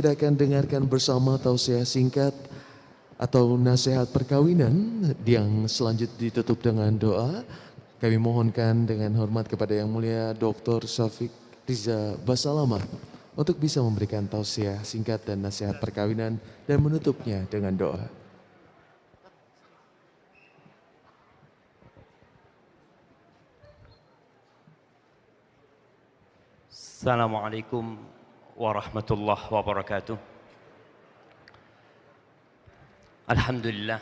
kita akan dengarkan bersama tausiah singkat atau nasihat perkawinan yang selanjutnya ditutup dengan doa. Kami mohonkan dengan hormat kepada Yang Mulia Dr. Syafiq Riza Basalamah untuk bisa memberikan tausiah singkat dan nasihat perkawinan dan menutupnya dengan doa. Assalamualaikum warahmatullahi wabarakatuh. Alhamdulillah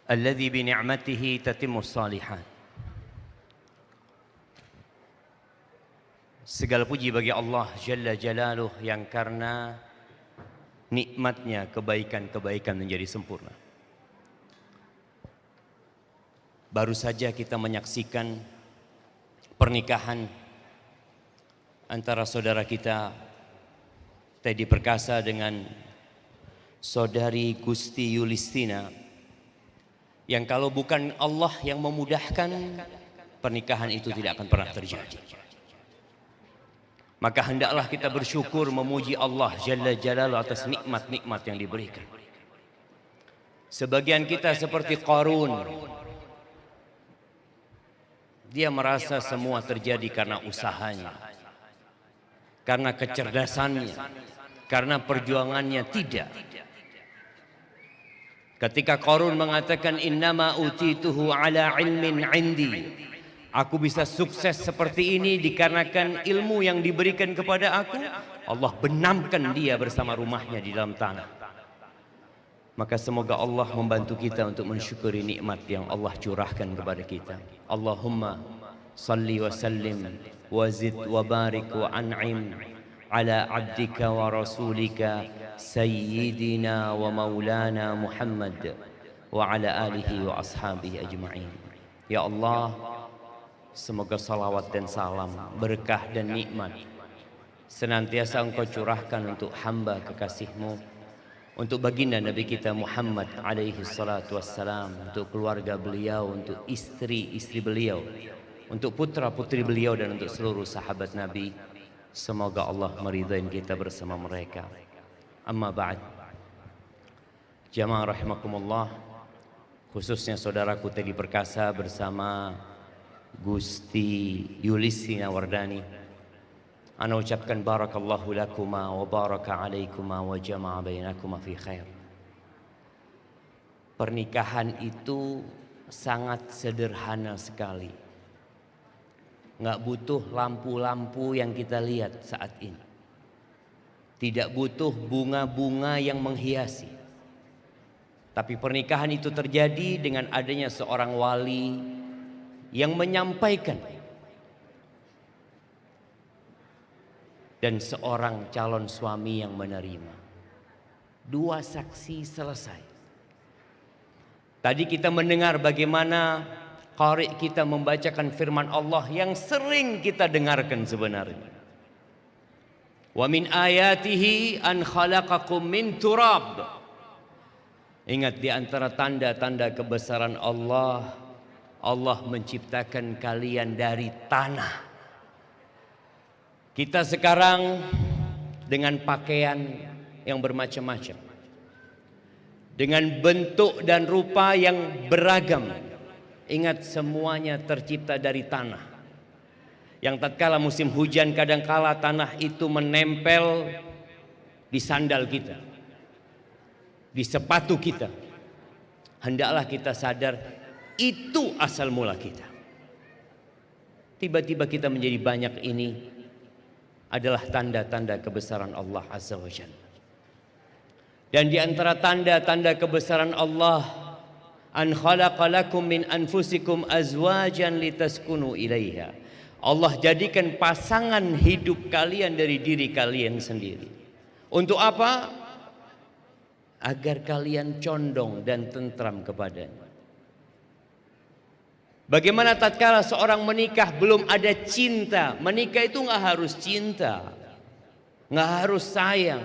alladzi bi ni'matihi tatimmus shalihat. Segala puji bagi Allah Jalla Jalaluh yang karena nikmatnya kebaikan-kebaikan menjadi sempurna. Baru saja kita menyaksikan pernikahan antara saudara kita Teddy Perkasa dengan saudari Gusti Yulistina, yang kalau bukan Allah yang memudahkan, pernikahan itu tidak akan pernah terjadi. Maka hendaklah kita bersyukur memuji Allah Jalla Jalaluhu atas nikmat-nikmat yang diberikan. Sebagian kita seperti Qarun, dia merasa semua terjadi karena usahanya, karena kecerdasannya, karena perjuangannya. Tidak. Ketika Qarun mengatakan innama utituhu ala ilmin indi, aku bisa sukses seperti ini dikarenakan ilmu yang diberikan kepada aku, Allah benamkan dia bersama rumahnya di dalam tanah. Maka semoga Allah membantu kita untuk mensyukuri nikmat yang Allah curahkan kepada kita. Allahumma salli wa sallim wa zid wa barik wa an'im ala abdika wa rasulika sayyidina wa maulana Muhammad wa ala alihi wa ashabihi ajma'in. Ya Allah, semoga salawat dan salam, berkah dan nikmat senantiasa Engkau curahkan untuk hamba kekasih-Mu, untuk baginda Nabi kita Muhammad alaihi salatu wassalam, untuk keluarga beliau, untuk istri-istri beliau, untuk putra-putri beliau, dan untuk seluruh sahabat Nabi. Semoga Allah meridai kita bersama mereka. Amma ba'd. Jamaah rahimakumullah, khususnya saudaraku Teddy Perkasa bersama Gusti Yulistina Wardani, ana ucapkan barakallahu lakuma wa baraka alaikuma wa jama'a bainakuma fi khair. Pernikahan itu sangat sederhana sekali. Nggak butuh lampu-lampu yang kita lihat saat ini. Tidak butuh bunga-bunga yang menghiasi. Tapi pernikahan itu terjadi dengan adanya seorang wali yang menyampaikan dan seorang calon suami yang menerima. Dua saksi selesai. Tadi kita mendengar bagaimana qari kita membacakan firman Allah yang sering kita dengarkan sebenarnya. Wa min ayatihi an khalaqakum min turab. Ingat, di antara tanda-tanda kebesaran Allah, Allah menciptakan kalian dari tanah. Kita sekarang dengan pakaian yang bermacam-macam, dengan bentuk dan rupa yang beragam. Ingat, semuanya tercipta dari tanah. Yang tatkala musim hujan, kadangkala tanah itu menempel di sandal kita, di sepatu kita. Hendaklah kita sadar itu asal mula kita. Tiba-tiba kita menjadi banyak, ini adalah tanda-tanda kebesaran Allah Azza wa Jalla. Dan di antara tanda-tanda kebesaran Allah, an khalaqa lakum min anfusikum azwajan litaskunu ilaiha. Allah jadikan pasangan hidup kalian dari diri kalian sendiri. Untuk apa? Agar kalian condong dan tentram kepadanya. Bagaimana tatkala seorang menikah belum ada cinta? Menikah itu nggak harus cinta, nggak harus sayang.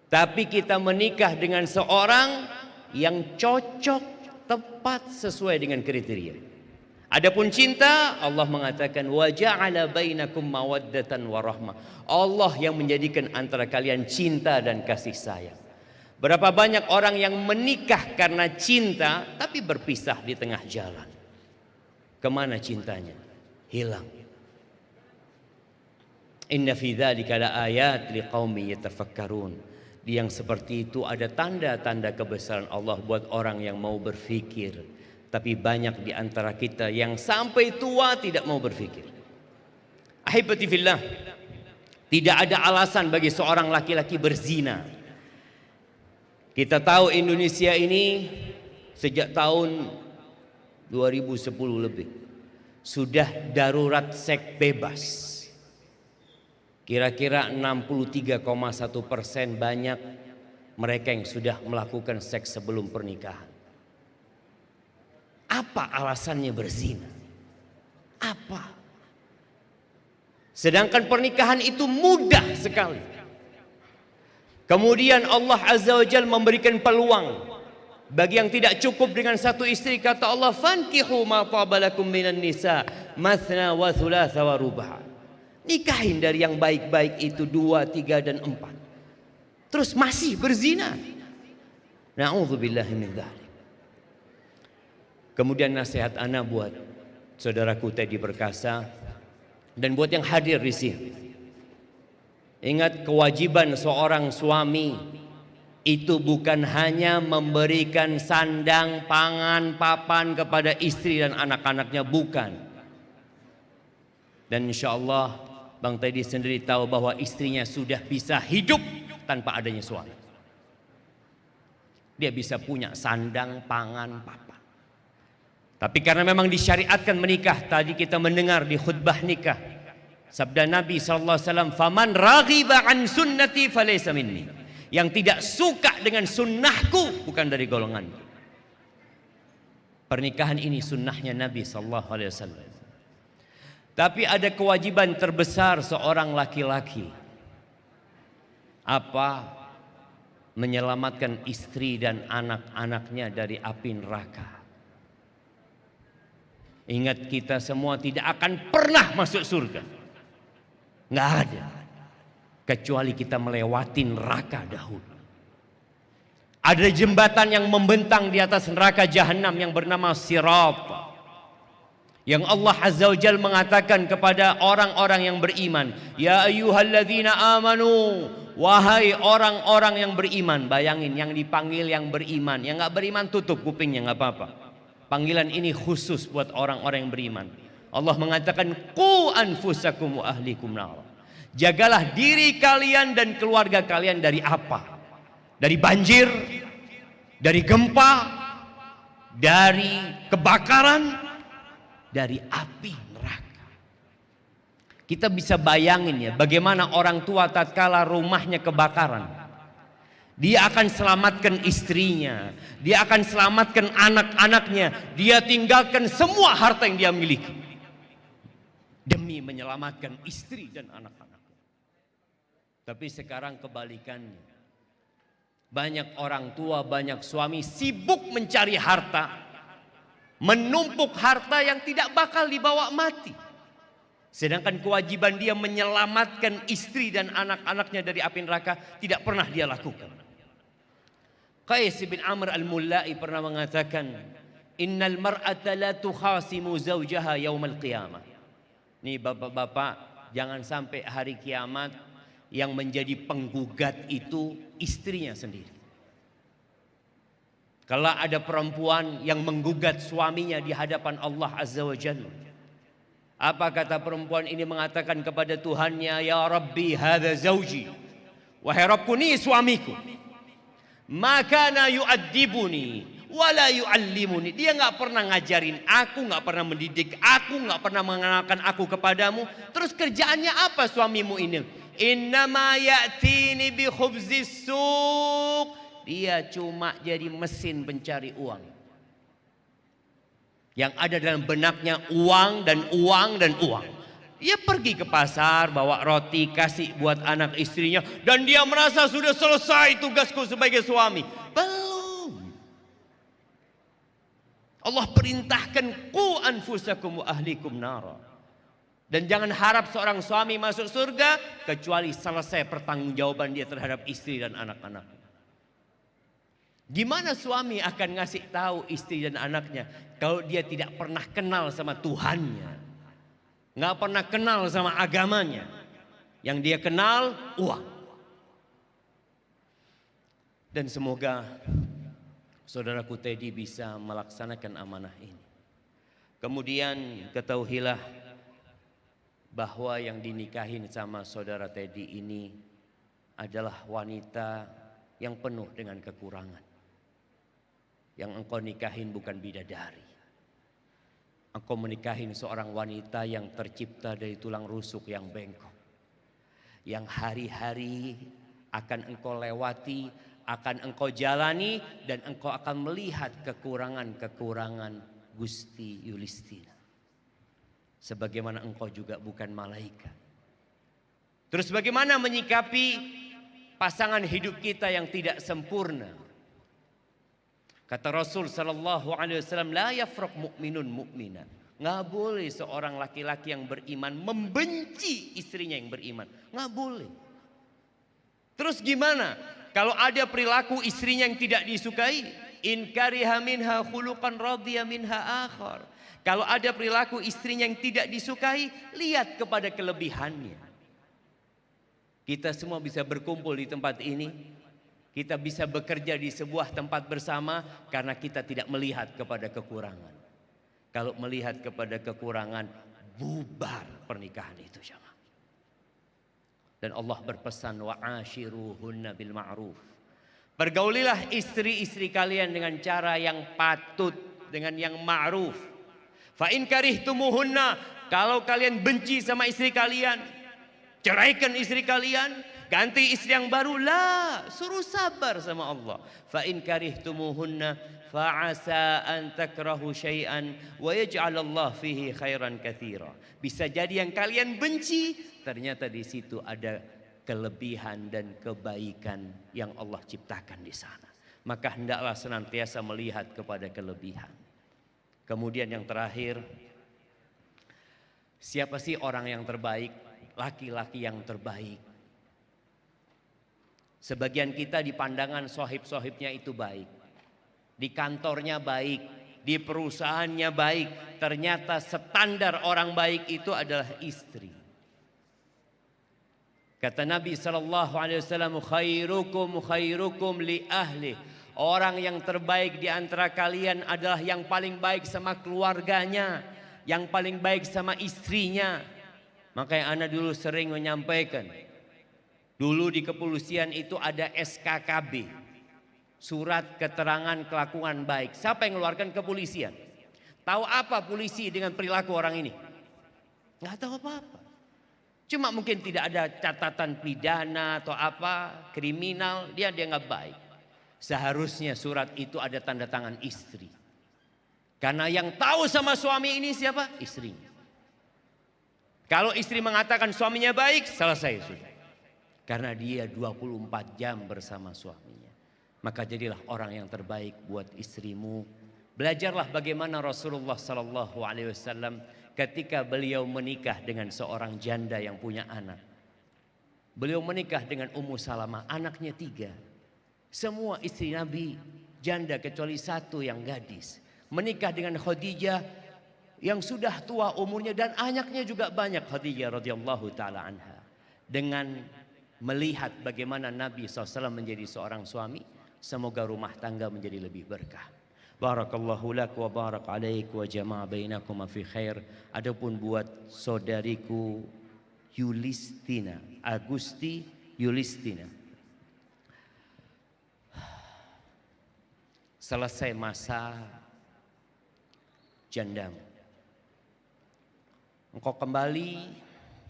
Tapi kita menikah dengan seorang yang cocok, tepat, sesuai dengan kriteria. Adapun cinta, Allah mengatakan wa ja'ala bainakum mawaddatan warahmah. Allah yang menjadikan antara kalian cinta dan kasih sayang. Berapa banyak orang yang menikah karena cinta tapi berpisah di tengah jalan. Kemana cintanya? Hilang. Inna fi dzalika laayat liqaumin yatafakkarun. Di yang seperti itu ada tanda-tanda kebesaran Allah buat orang yang mau berfikir. Tapi banyak di antara kita yang sampai tua tidak mau berfikir. Ahibati fillah, tidak ada alasan bagi seorang laki-laki berzina. Kita tahu Indonesia ini sejak tahun 2010 lebih sudah darurat seks bebas. Kira-kira 63,1% banyak mereka yang sudah melakukan seks sebelum pernikahan. Apa alasannya berzina? Apa? Sedangkan pernikahan itu mudah sekali. Kemudian Allah Azza wa Jalla memberikan peluang bagi yang tidak cukup dengan satu istri. Kata Allah, fankihu ma tabalakum minan nisa mathna wa thulatha wa ruba'. Nikahin dari yang baik-baik itu 2, 3 dan 4. Terus masih berzina. Na'udzubillahi min dzalik. Kemudian nasihat ana buat saudaraku Teddy Perkasa dan buat yang hadir di sini. Ingat, kewajiban seorang suami itu bukan hanya memberikan sandang, pangan, papan kepada istri dan anak-anaknya, bukan. Dan insya Allah Bang Teddy sendiri tahu bahwa istrinya sudah bisa hidup tanpa adanya suami. Dia bisa punya sandang, pangan, papan. Tapi karena memang disyariatkan menikah, tadi kita mendengar di khutbah nikah sabda Nabi SAW, faman raghiba an sunnati falaysa minni. Yang tidak suka dengan sunnahku bukan dari golonganku. Pernikahan ini sunnahnya Nabi SAW. Tapi ada kewajiban terbesar seorang laki-laki. Apa? Menyelamatkan istri dan anak-anaknya dari api neraka. Ingat, kita semua tidak akan pernah masuk surga. Nggak ada. Kecuali kita melewati neraka dahulu. Ada jembatan yang membentang di atas neraka jahanam yang bernama Sirat. Yang Allah Azza wa Jalla mengatakan kepada orang-orang yang beriman, ya ayyuhalladzina amanu, wahai orang-orang yang beriman. Bayangin, yang dipanggil yang beriman. Yang nggak beriman tutup kupingnya, nggak apa-apa. Panggilan ini khusus buat orang-orang yang beriman. Allah mengatakan, qu anfusakum wa ahlikum nar. Jagalah diri kalian dan keluarga kalian dari apa? Dari banjir, dari gempa, dari kebakaran, dari api neraka. Kita bisa bayangin ya, bagaimana orang tua tatkala rumahnya kebakaran. Dia akan selamatkan istrinya, dia akan selamatkan anak-anaknya, dia tinggalkan semua harta yang dia miliki demi menyelamatkan istri dan anak-anaknya. Tapi sekarang kebalikannya, banyak orang tua, banyak suami sibuk mencari harta, menumpuk harta yang tidak bakal dibawa mati. Sedangkan kewajiban dia menyelamatkan istri dan anak-anaknya dari api neraka tidak pernah dia lakukan. Qais bin Amr al-Mullai pernah mengatakan, innal mar'ata la tukhasimu zawjaha yaumal qiyamah. Nih bapak-bapak, jangan sampai hari kiamat yang menjadi penggugat itu istrinya sendiri. Kalau ada perempuan yang menggugat suaminya di hadapan Allah Azza wa Jalla, apa kata perempuan ini? Mengatakan kepada Tuhannya, ya Rabbi hadza zawji, wahai Rabbku, ini suamiku. Maka na yu'addibuni wala yu'allimuni. Dia nggak pernah ngajarin aku, nggak pernah mendidik aku, nggak pernah mengenalkan aku kepadamu. Terus kerjaannya apa suamimu ini? Innama ya'tini bi khubzis suq. Dia cuma jadi mesin pencari uang. Yang ada dalam benaknya uang dan uang dan uang. Dia pergi ke pasar, bawa roti, kasih buat anak istrinya, dan dia merasa sudah selesai tugasku sebagai suami. Belum. Allah perintahkan qu anfusakum wa ahlikum nara. Dan jangan harap seorang suami masuk surga kecuali selesai pertanggungjawaban dia terhadap istri dan anak-anak. Gimana suami akan ngasih tahu istri dan anaknya kalau dia tidak pernah kenal sama Tuhannya, nggak pernah kenal sama agamanya? Yang dia kenal uang. Dan semoga saudaraku Teddy bisa melaksanakan amanah ini. Kemudian ketahuilah bahwa yang dinikahin sama saudara Teddy ini adalah wanita yang penuh dengan kekurangan. Yang engkau nikahin bukan bidadari. Engkau menikahin seorang wanita yang tercipta dari tulang rusuk yang bengkok. Yang hari-hari akan engkau lewati, akan engkau jalani, dan engkau akan melihat kekurangan-kekurangan Gusti Yulistina. Sebagaimana engkau juga bukan malaikat. Terus bagaimana menyikapi pasangan hidup kita yang tidak sempurna? Kata Rasul sallallahu alaihi wasallam, la yafraq mu'minun mu'mina. Nggak boleh seorang laki-laki yang beriman membenci istrinya yang beriman. Nggak boleh. Terus gimana kalau ada perilaku istrinya yang tidak disukai? In kariha minha khuluqan radiya minha akhar. Kalau ada perilaku istrinya yang tidak disukai, lihat kepada kelebihannya. Kita semua bisa berkumpul di tempat ini. Kita bisa bekerja di sebuah tempat bersama karena kita tidak melihat kepada kekurangan. Kalau melihat kepada kekurangan, bubar pernikahan itu, jamaah. Dan Allah berpesan, wa ashiruhunna bil ma'ruf. Pergaulilah istri-istri kalian dengan cara yang patut, dengan yang ma'ruf. Fa in karihtumuhunna, kalau kalian benci sama istri kalian, ceraikan istri kalian, ganti istri yang baru. Lah, suruh sabar sama Allah. Fa in karihtumuhunna fa asa an takrahu syai'an wa yaj'al Allah fihi khairan katsira. Bisa jadi yang kalian benci ternyata di situ ada kelebihan dan kebaikan yang Allah ciptakan di sana. Maka hendaklah senantiasa melihat kepada kelebihan. Kemudian yang terakhir, siapa sih orang yang terbaik? Laki-laki yang terbaik. Sebagian kita di pandangan sohib-sohibnya itu baik. Di kantornya baik. Di perusahaannya baik. Ternyata standar orang baik itu adalah istri. Kata Nabi SAW, khairukum khairukum li ahli. Orang yang terbaik di antara kalian adalah yang paling baik sama keluarganya. Yang paling baik sama istrinya. Makanya ana dulu sering menyampaikan. Dulu di kepolisian itu ada SKKB. Surat keterangan kelakuan baik. Siapa yang mengeluarkan kepolisian? Tahu apa polisi dengan perilaku orang ini? Nggak tahu apa-apa. Cuma mungkin tidak ada catatan pidana atau apa, kriminal, dia nggak baik. Seharusnya surat itu ada tanda tangan istri. Karena yang tahu sama suami ini siapa? Istrinya. Kalau istri mengatakan suaminya baik, selesai sudah. Karena dia 24 jam bersama suaminya. Maka jadilah orang yang terbaik buat istrimu. Belajarlah bagaimana Rasulullah SAW ketika beliau menikah dengan seorang janda yang punya anak. Beliau menikah dengan Ummu Salamah, anaknya 3. Semua istri Nabi janda kecuali 1 yang gadis. Menikah dengan Khadijah yang sudah tua umurnya dan anaknya juga banyak, Khadijah radhiyallahu taala anha. Dengan melihat bagaimana Nabi SAW menjadi seorang suami, semoga rumah tangga menjadi lebih berkah. Barakallahu lak wa barak alaik wa jama'a bainakum fi khair. Adapun buat saudariku Yulistina, Agusti Yulistina, selesai masa jandamu. Engkau kembali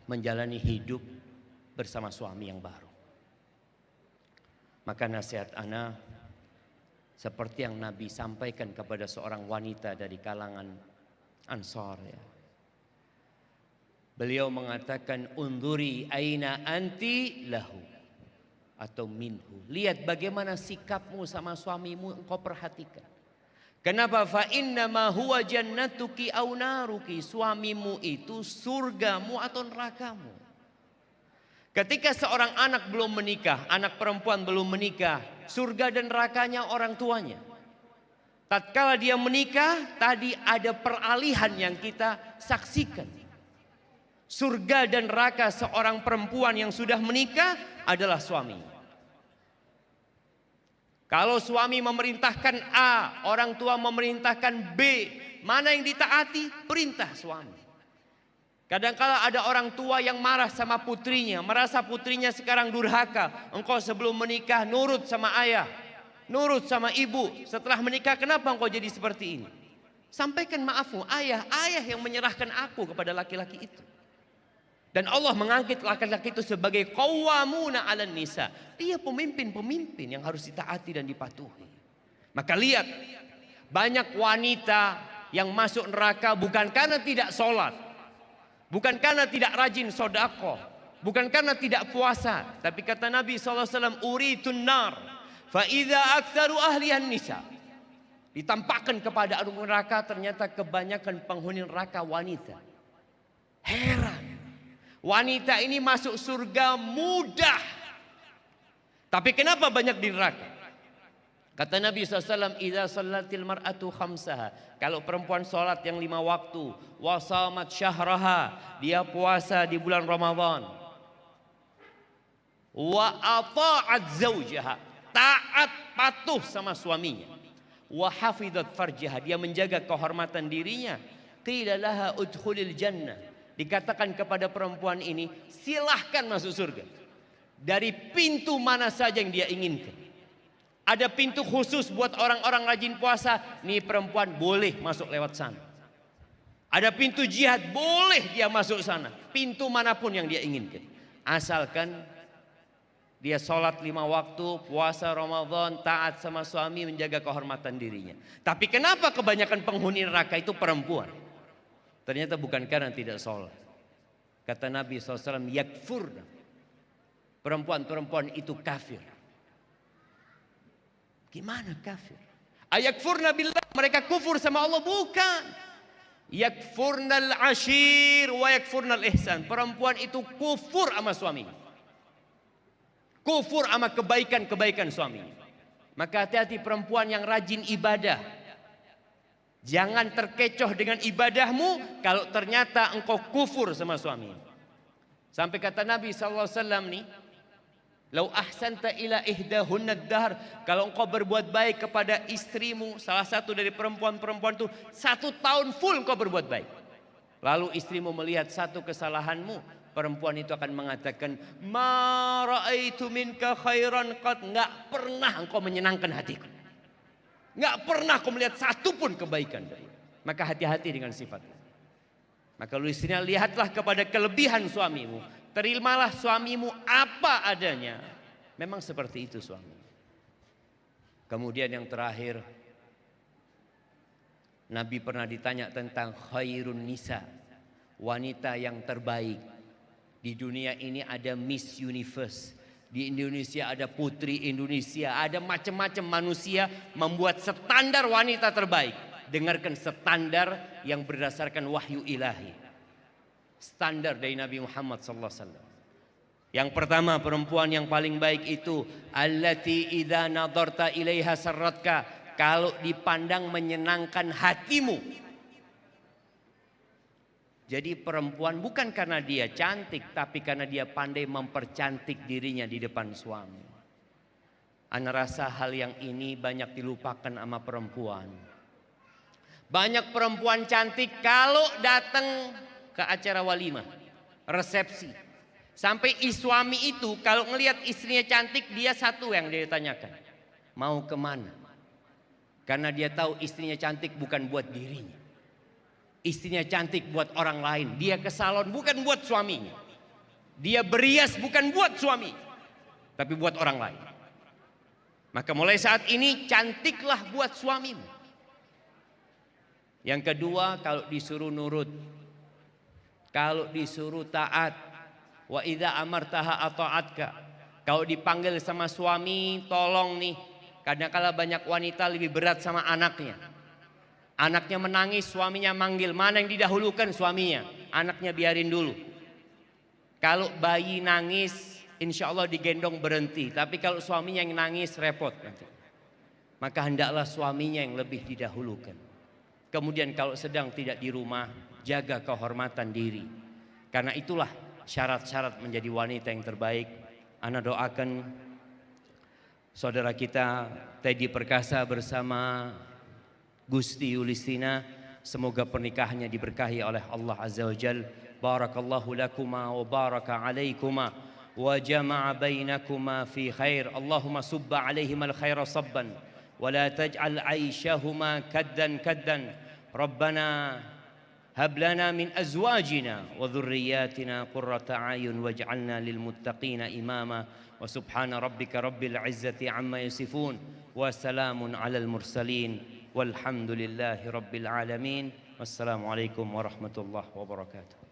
menjalani hidup bersama suami yang baru. Maka nasihat ana seperti yang Nabi sampaikan kepada seorang wanita dari kalangan Ansar, ya. Beliau mengatakan, unduri aina anti lahu atau minhu. Lihat bagaimana sikapmu sama suamimu, engkau perhatikan. Kenapa? Fa innama huwa jannatuki au naruki. Suamimu itu surgamu atau nerakamu. Ketika seorang anak belum menikah, anak perempuan belum menikah, surga dan nerakanya orang tuanya. Tatkala dia menikah, tadi ada peralihan yang kita saksikan. Surga dan neraka seorang perempuan yang sudah menikah adalah suami. Kalau suami memerintahkan A, orang tua memerintahkan B, mana yang ditaati? Perintah suami. Kadang-kala ada orang tua yang marah sama putrinya, merasa putrinya sekarang durhaka. Engkau sebelum menikah nurut sama ayah, nurut sama ibu. Setelah menikah kenapa engkau jadi seperti ini? Sampaikan maafmu, ayah yang menyerahkan aku kepada laki-laki itu. Dan Allah mengangkat laki-laki itu sebagai qawwamuna 'alan nisa. Dia pemimpin-pemimpin yang harus ditaati dan dipatuhi. Maka lihat, banyak wanita yang masuk neraka bukan karena tidak sholat, bukan karena tidak rajin sedekah, bukan karena tidak puasa, tapi kata Nabi SAW, uritun nar fa idza aktsaru ahlihan nisa. Ditampakkan kepada api neraka, ternyata kebanyakan penghuni neraka wanita. Heran. Wanita ini masuk surga mudah. Tapi kenapa banyak di neraka? Kata Nabi SAW, idza shallatil mar'atu khamsaha. Kalau perempuan sholat yang 5 waktu, wasamat syahraha, dia puasa di bulan Ramadan. Wa ata'at zawjaha, taat patuh sama suaminya. Wa hafizat farjaha, dia menjaga kehormatan dirinya. Qila laha udkhulil jannah. Dikatakan kepada perempuan ini, silahkan masuk surga. Dari pintu mana saja yang dia inginkan. Ada pintu khusus buat orang-orang rajin puasa. Nih perempuan boleh masuk lewat sana. Ada pintu jihad, boleh dia masuk sana. Pintu manapun yang dia inginkan. Asalkan dia sholat 5 waktu, puasa Ramadan, taat sama suami, menjaga kehormatan dirinya. Tapi kenapa kebanyakan penghuni neraka itu perempuan? Ternyata bukan karena tidak sholat. Kata Nabi SAW, yakfurna. Perempuan-perempuan itu kafir. Gimana kafir? Ayakfurna billah, mereka kufur sama Allah? Bukan. Yakfurnal ashir wa yakfurnal ihsan. Perempuan itu kufur sama suami. Kufur sama kebaikan-kebaikan suami. Maka hati-hati perempuan yang rajin ibadah. Jangan terkecoh dengan ibadahmu kalau ternyata engkau kufur sama suami. Sampai kata Nabi SAW nih, lau ahsanta ila ihdahunna dahr, kalau engkau berbuat baik kepada istrimu, salah satu dari perempuan-perempuan itu 1 tahun full engkau berbuat baik. Lalu istrimu melihat satu kesalahanmu, perempuan itu akan mengatakan, ma ra'aitu minka khairan qad, enggak pernah engkau menyenangkan hatiku. Enggak pernah aku melihat satu pun kebaikan dari. Maka hati-hati dengan sifatnya. Maka lu istrinya lihatlah kepada kelebihan suamimu. Terimalah suamimu apa adanya. Memang seperti itu suami. Kemudian yang terakhir, Nabi pernah ditanya tentang khairun nisa, wanita yang terbaik. Di dunia ini ada Miss Universe. Di Indonesia ada putri Indonesia, ada macam-macam manusia membuat standar wanita terbaik. Dengarkan standar yang berdasarkan wahyu ilahi. Standar dari Nabi Muhammad SAW. Yang pertama, perempuan yang paling baik itu allati idza nadarta ilaiha sarratka, kalau dipandang menyenangkan hatimu. Jadi perempuan bukan karena dia cantik, tapi karena dia pandai mempercantik dirinya di depan suami. Ana rasa hal yang ini banyak dilupakan sama perempuan. Banyak perempuan cantik kalau datang ke acara walimah, resepsi. Sampai suami itu kalau ngelihat istrinya cantik, dia satu yang dia tanyakan, mau kemana? Karena dia tahu istrinya cantik bukan buat dirinya. Istrinya cantik buat orang lain. Dia ke salon bukan buat suaminya. Dia berias bukan buat suami, tapi buat orang lain. Maka mulai saat ini cantiklah buat suamimu. Yang kedua, kalau disuruh nurut, kalau disuruh taat. Wa idza amartaha ata'atka. Kalau dipanggil sama suami, tolong nih. Kadang-kala banyak wanita lebih berat sama anaknya. Anaknya menangis, suaminya manggil. Mana yang didahulukan? Suaminya. Anaknya biarin dulu. Kalau bayi nangis, insya Allah digendong berhenti. Tapi kalau suaminya yang nangis, repot nanti. Maka hendaklah suaminya yang lebih didahulukan. Kemudian kalau sedang tidak di rumah, jaga kehormatan diri. Karena itulah syarat-syarat menjadi wanita yang terbaik. Ana doakan saudara kita Teddy Perkasa bersama Gusti Yulistina, semoga pernikahannya diberkahi oleh Allah Azza wa Jal. Barakallahu lakuma wa baraka alaikuma wa jama'a bainakuma fi khair. Allahumma subba alaihim al-khaira sabban wa la taj'al aishahuma kaddan kaddan. Rabbana hab lana min azwajina wa dhurriyyatina qurrata a'yun waj'alna lil muttaqina imama. Wa subhana rabbika rabbil izzati amma yasifun wa salamun alal mursalin. Walhamdulillahi rabbil alamin. Wassalamualaikum warahmatullahi wabarakatuh.